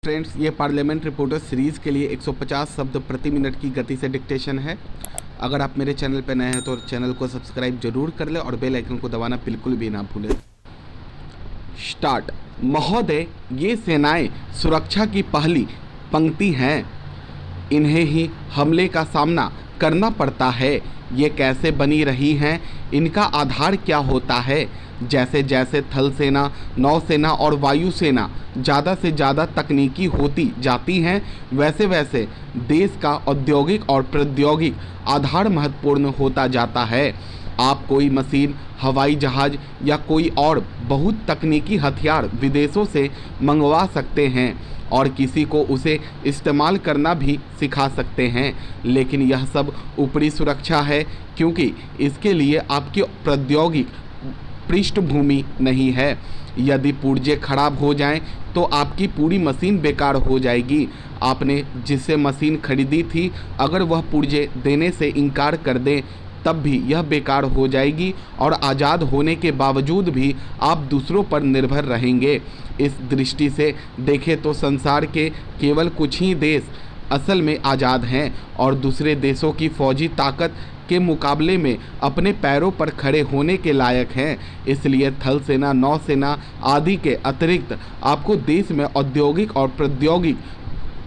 Friends, ये parliament reporter series के लिए 150 शब्द प्रति मिनट की गति से डिक्टेशन है। अगर आप मेरे चैनल पर नए हैं तो चैनल को सब्सक्राइब जरूर कर लें और बेल आइकन को दबाना बिल्कुल भी ना भूलें। स्टार्ट। महोदय, ये सेनाएं सुरक्षा की पहली पंक्ति हैं। इन्हें ही हमले का सामना करना पड़ता है। ये कैसे बनी रही हैं, इनका आधार क्या होता है? जैसे जैसे थल सेना, नौसेना और वायुसेना ज़्यादा से ज़्यादा तकनीकी होती जाती हैं, वैसे वैसे देश का औद्योगिक और प्रौद्योगिक आधार महत्वपूर्ण होता जाता है। आप कोई मशीन, हवाई जहाज़ या कोई और बहुत तकनीकी हथियार विदेशों से मंगवा सकते हैं और किसी को उसे इस्तेमाल करना भी सिखा सकते हैं, लेकिन यह सब ऊपरी सुरक्षा है, क्योंकि इसके लिए आपकी प्रौद्योगिक पृष्ठभूमि नहीं है। यदि पुर्जे खराब हो जाएं तो आपकी पूरी मशीन बेकार हो जाएगी। आपने जिससे मशीन खरीदी थी, अगर वह पुर्जे देने से इनकार कर दे तब भी यह बेकार हो जाएगी और आज़ाद होने के बावजूद भी आप दूसरों पर निर्भर रहेंगे। इस दृष्टि से देखें तो संसार के केवल कुछ ही देश असल में आज़ाद हैं और दूसरे देशों की फौजी ताकत के मुकाबले में अपने पैरों पर खड़े होने के लायक हैं। इसलिए थल सेना, नौसेना आदि के अतिरिक्त आपको देश में औद्योगिक और प्रौद्योगिक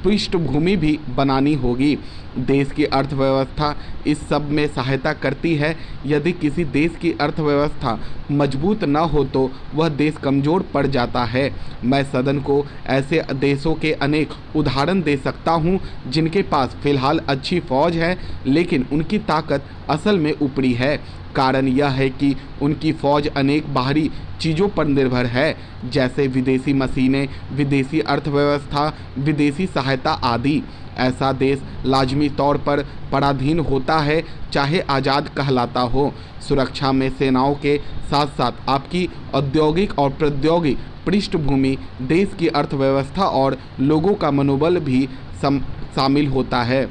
पृष्ठभूमि भी बनानी होगी। देश की अर्थव्यवस्था इस सब में सहायता करती है। यदि किसी देश की अर्थव्यवस्था मजबूत न हो तो वह देश कमज़ोर पड़ जाता है। मैं सदन को ऐसे देशों के अनेक उदाहरण दे सकता हूं जिनके पास फिलहाल अच्छी फौज है, लेकिन उनकी ताकत असल में ऊपरी है। कारण यह है कि उनकी फौज अनेक बाहरी चीज़ों पर निर्भर है, जैसे विदेशी मशीनें, विदेशी अर्थव्यवस्था, विदेशी सहायता आदि। ऐसा देश लाजमी तौर पर पराधीन होता है, चाहे आज़ाद कहलाता हो। सुरक्षा में सेनाओं के साथ साथ आपकी औद्योगिक और प्रौद्योगिक पृष्ठभूमि, देश की अर्थव्यवस्था और लोगों का मनोबल भी शामिल होता है।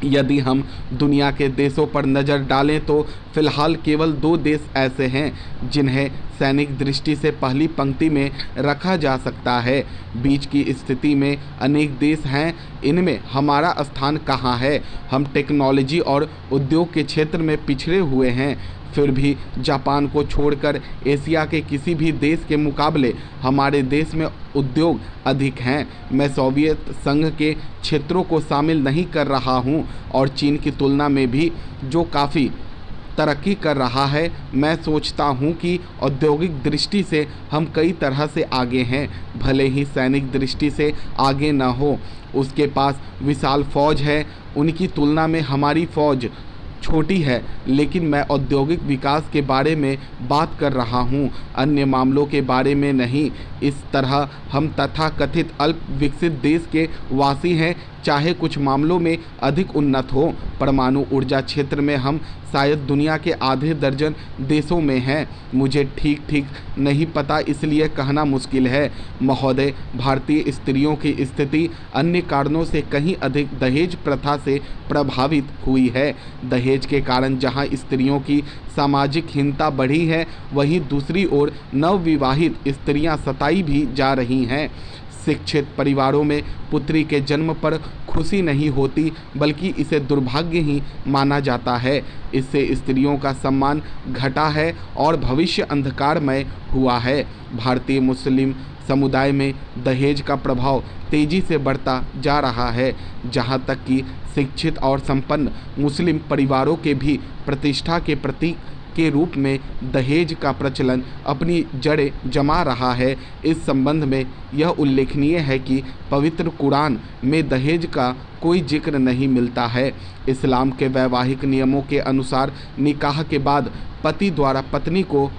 यदि हम दुनिया के देशों पर नज़र डालें तो फिलहाल केवल 2 देश ऐसे हैं जिन्हें सैनिक दृष्टि से पहली पंक्ति में रखा जा सकता है। बीच की स्थिति में अनेक देश हैं, इनमें हमारा स्थान कहाँ है? हम टेक्नोलॉजी और उद्योग के क्षेत्र में पिछड़े हुए हैं। फिर भी जापान को छोड़कर एशिया के किसी भी देश के मुकाबले हमारे देश में उद्योग अधिक हैं। मैं सोवियत संघ के क्षेत्रों को शामिल नहीं कर रहा हूं और चीन की तुलना में भी जो काफ़ी तरक्की कर रहा है। मैं सोचता हूं कि औद्योगिक दृष्टि से हम कई तरह से आगे हैं, भले ही सैनिक दृष्टि से आगे न हो। उसके पास विशाल फौज है, उनकी तुलना में हमारी फौज छोटी है, लेकिन मैं औद्योगिक विकास के बारे में बात कर रहा हूँ, अन्य मामलों के बारे में नहीं। इस तरह हम तथाकथित अल्प विकसित देश के वासी हैं, चाहे कुछ मामलों में अधिक उन्नत हो। परमाणु ऊर्जा क्षेत्र में हम शायद दुनिया के आधे दर्जन देशों में हैं। मुझे ठीक नहीं पता, इसलिए कहना मुश्किल है। महोदय, भारतीय स्त्रियों की स्थिति अन्य कारणों से कहीं अधिक दहेज प्रथा से प्रभावित हुई है। दहेज के कारण जहां स्त्रियों की सामाजिक हीनता बढ़ी है, वहीं दूसरी ओर नवविवाहित स्त्रियां सताई भी जा रही हैं। शिक्षित परिवारों में पुत्री के जन्म पर खुशी नहीं होती, बल्कि इसे दुर्भाग्य ही माना जाता है। इससे स्त्रियों का सम्मान घटा है और भविष्य अंधकारमय हुआ है। भारतीय मुस्लिम समुदाय में दहेज का प्रभाव तेजी से बढ़ता जा रहा है, जहाँ तक कि शिक्षित और संपन्न मुस्लिम परिवारों के भी प्रतिष्ठा के प्रतीक के रूप में दहेज का प्रचलन अपनी जड़ें जमा रहा है। इस संबंध में यह उल्लेखनीय है कि पवित्र कुरान में दहेज का कोई जिक्र नहीं मिलता है। इस्लाम के वैवाहिक नियमों के अनुसार निकाह के बाद पति द्वारा पत्नी को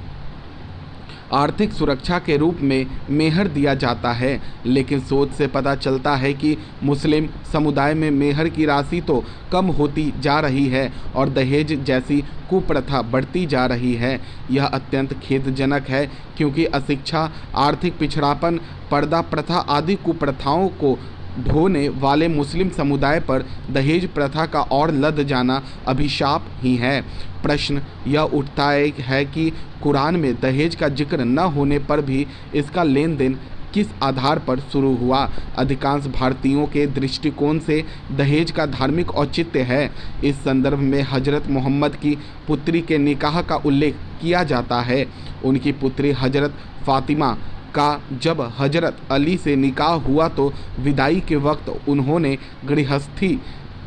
आर्थिक सुरक्षा के रूप में मेहर दिया जाता है, लेकिन शोध से पता चलता है कि मुस्लिम समुदाय में मेहर की राशि तो कम होती जा रही है और दहेज जैसी कुप्रथा बढ़ती जा रही है। यह अत्यंत खेदजनक है, क्योंकि अशिक्षा, आर्थिक पिछड़ापन, पर्दा प्रथा आदि कुप्रथाओं को ढोने वाले मुस्लिम समुदाय पर दहेज प्रथा का और लद जाना अभिशाप ही है। प्रश्न यह उठता है कि कुरान में दहेज का जिक्र न होने पर भी इसका लेन देन किस आधार पर शुरू हुआ? अधिकांश भारतीयों के दृष्टिकोण से दहेज का धार्मिक औचित्य है। इस संदर्भ में हजरत मोहम्मद की पुत्री के निकाह का उल्लेख किया जाता है। उनकी पुत्री हजरत फातिमा का जब हजरत अली से निकाह हुआ तो विदाई के वक्त उन्होंने गृहस्थी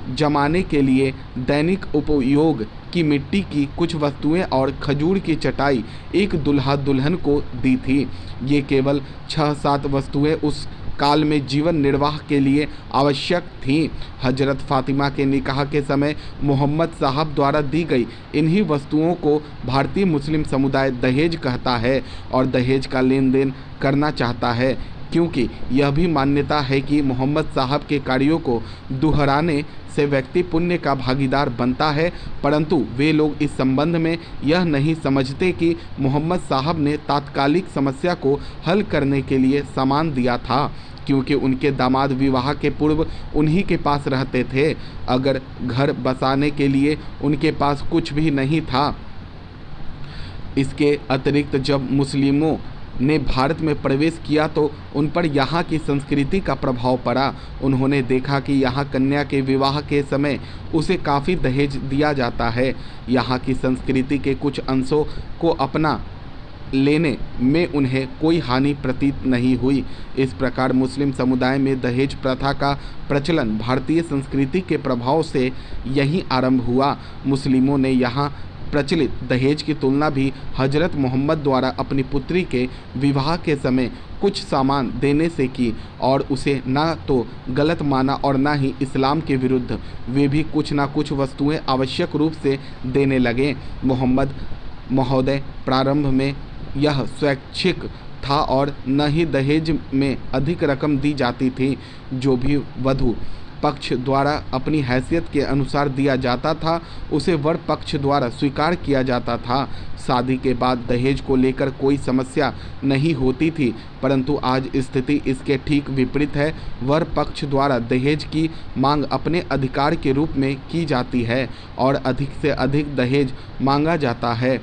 जमाने के लिए दैनिक उपयोग की मिट्टी की कुछ वस्तुएं और खजूर की चटाई एक दुल्हा दुल्हन को दी थी। ये केवल 6-7 वस्तुएं उस काल में जीवन निर्वाह के लिए आवश्यक थीं। हजरत फातिमा के निकाह के समय मोहम्मद साहब द्वारा दी गई इन्हीं वस्तुओं को भारतीय मुस्लिम समुदाय दहेज कहता है और दहेज का लेन देन करना चाहता है, क्योंकि यह भी मान्यता है कि मोहम्मद साहब के कार्यों को दोहराने से व्यक्ति पुण्य का भागीदार बनता है। परंतु वे लोग इस संबंध में यह नहीं समझते कि मोहम्मद साहब ने तात्कालिक समस्या को हल करने के लिए सामान दिया था, क्योंकि उनके दामाद विवाह के पूर्व उन्हीं के पास रहते थे। अगर घर बसाने के लिए उनके पास कुछ भी नहीं था। इसके अतिरिक्त जब मुस्लिमों ने भारत में प्रवेश किया तो उन पर यहाँ की संस्कृति का प्रभाव पड़ा। उन्होंने देखा कि यहाँ कन्या के विवाह के समय उसे काफ़ी दहेज दिया जाता है। यहाँ की संस्कृति के कुछ अंशों को अपना लेने में उन्हें कोई हानि प्रतीत नहीं हुई। इस प्रकार मुस्लिम समुदाय में दहेज प्रथा का प्रचलन भारतीय संस्कृति के प्रभाव से यहीं आरंभ हुआ। मुस्लिमों ने यहाँ प्रचलित दहेज की तुलना भी हजरत मोहम्मद द्वारा अपनी पुत्री के विवाह के समय कुछ सामान देने से की और उसे ना तो गलत माना और ना ही इस्लाम के विरुद्ध। वे भी कुछ ना कुछ वस्तुएं आवश्यक रूप से देने लगे। मोहम्मद महोदय प्रारंभ में यह स्वैच्छिक था और न ही दहेज में अधिक रकम दी जाती थी। जो भी वधू पक्ष द्वारा अपनी हैसियत के अनुसार दिया जाता था उसे वर पक्ष द्वारा स्वीकार किया जाता था। शादी के बाद दहेज को लेकर कोई समस्या नहीं होती थी, परंतु आज स्थिति इसके ठीक विपरीत है। वर पक्ष द्वारा दहेज की मांग अपने अधिकार के रूप में की जाती है और अधिक से अधिक दहेज मांगा जाता है।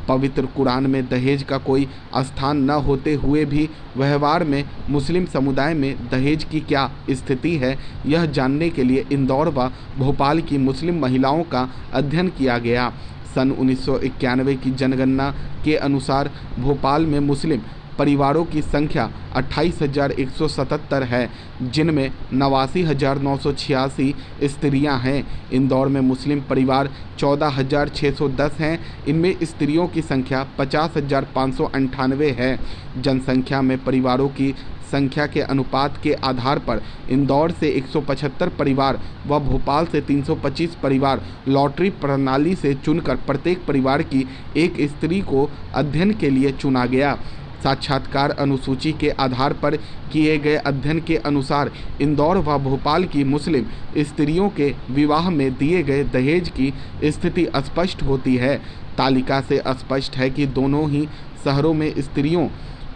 पवित्र कुरान में दहेज का कोई स्थान न होते हुए भी व्यवहार में मुस्लिम समुदाय में दहेज की क्या स्थिति है, यह जानने के लिए इंदौर व भोपाल की मुस्लिम महिलाओं का अध्ययन किया गया। सन 1991 की जनगणना के अनुसार भोपाल में मुस्लिम परिवारों की संख्या 28,177 है, जिनमें 89,986 स्त्रियां हैं। इंदौर में मुस्लिम परिवार 14,610 हैं। इनमें स्त्रियों की संख्या 50,598 है। जनसंख्या में परिवारों की संख्या के अनुपात के आधार पर इंदौर से 175 परिवार व भोपाल से 325 परिवार लॉटरी प्रणाली से चुनकर प्रत्येक परिवार की एक स्त्री को अध्ययन के लिए चुना गया। साक्षात्कार अनुसूची के आधार पर किए गए अध्ययन के अनुसार इंदौर व भोपाल की मुस्लिम स्त्रियों के विवाह में दिए गए दहेज की स्थिति स्पष्ट होती है। तालिका से स्पष्ट है कि दोनों ही शहरों में स्त्रियों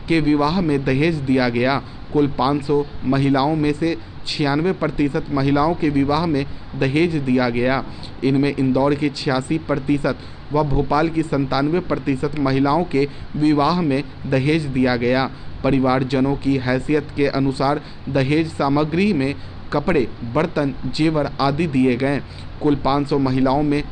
के विवाह में दहेज दिया गया। कुल 500 महिलाओं में से 96% महिलाओं के विवाह में दहेज दिया गया। इनमें इंदौर की 86% व भोपाल की 97% महिलाओं के विवाह में दहेज दिया गया। परिवारजनों की हैसियत के अनुसार दहेज सामग्री में कपड़े, बर्तन, जेवर आदि दिए गए। कुल 500 महिलाओं में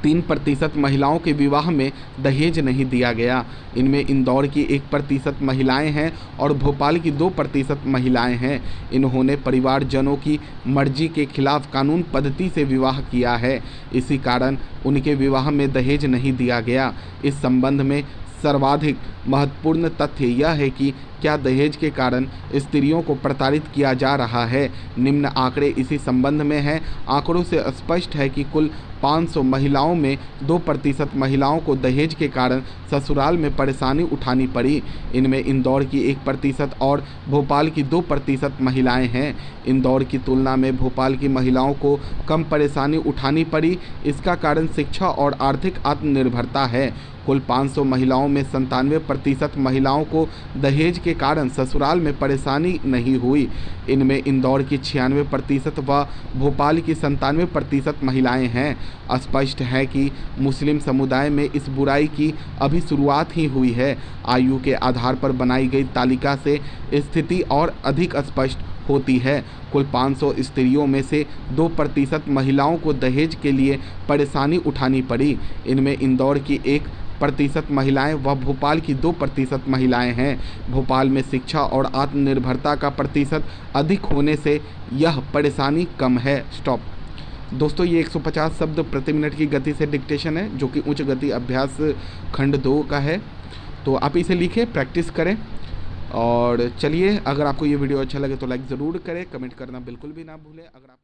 3% महिलाओं के विवाह में दहेज नहीं दिया गया। इनमें इंदौर की 1% महिलाएं हैं और भोपाल की 2% महिलाएं हैं। इन्होंने परिवारजनों की मर्जी के खिलाफ कानून पद्धति से विवाह किया है, इसी कारण उनके विवाह में दहेज नहीं दिया गया। इस संबंध में सर्वाधिक महत्वपूर्ण तथ्य यह है कि क्या दहेज के कारण स्त्रियों को प्रताड़ित किया जा रहा है। निम्न आंकड़े इसी संबंध में हैं। आंकड़ों से स्पष्ट है कि कुल 500 महिलाओं में 2% महिलाओं को दहेज के कारण ससुराल में परेशानी उठानी पड़ी। इनमें इंदौर की 1% और भोपाल की 2% महिलाएं हैं। इंदौर की तुलना में भोपाल की महिलाओं को कम परेशानी उठानी पड़ी। इसका कारण शिक्षा और आर्थिक आत्मनिर्भरता है। कुल 500 महिलाओं में 97% महिलाओं को दहेज के के कारण ससुराल में परेशानी नहीं हुई। इनमें इंदौर की 96% व भोपाल की 97% महिलाएं हैं। स्पष्ट है कि मुस्लिम समुदाय में इस बुराई की अभी शुरुआत ही हुई है। आयु के आधार पर बनाई गई तालिका से स्थिति और अधिक स्पष्ट होती है। कुल 500 स्त्रियों में से 2% महिलाओं को दहेज के लिए परेशानी उठानी पड़ी। इनमें इंदौर की 1% महिलाएं व भोपाल की 2% महिलाएं हैं। भोपाल में शिक्षा और आत्मनिर्भरता का प्रतिशत अधिक होने से यह परेशानी कम है। स्टॉप। दोस्तों, ये 150 शब्द प्रति मिनट की गति से डिक्टेशन है, जो कि उच्च गति अभ्यास खंड 2 का है। तो आप इसे लिखें, प्रैक्टिस करें। और चलिए, अगर आपको ये वीडियो अच्छा लगे तो लाइक ज़रूर करें, कमेंट करना बिल्कुल भी ना भूलें। अगर आप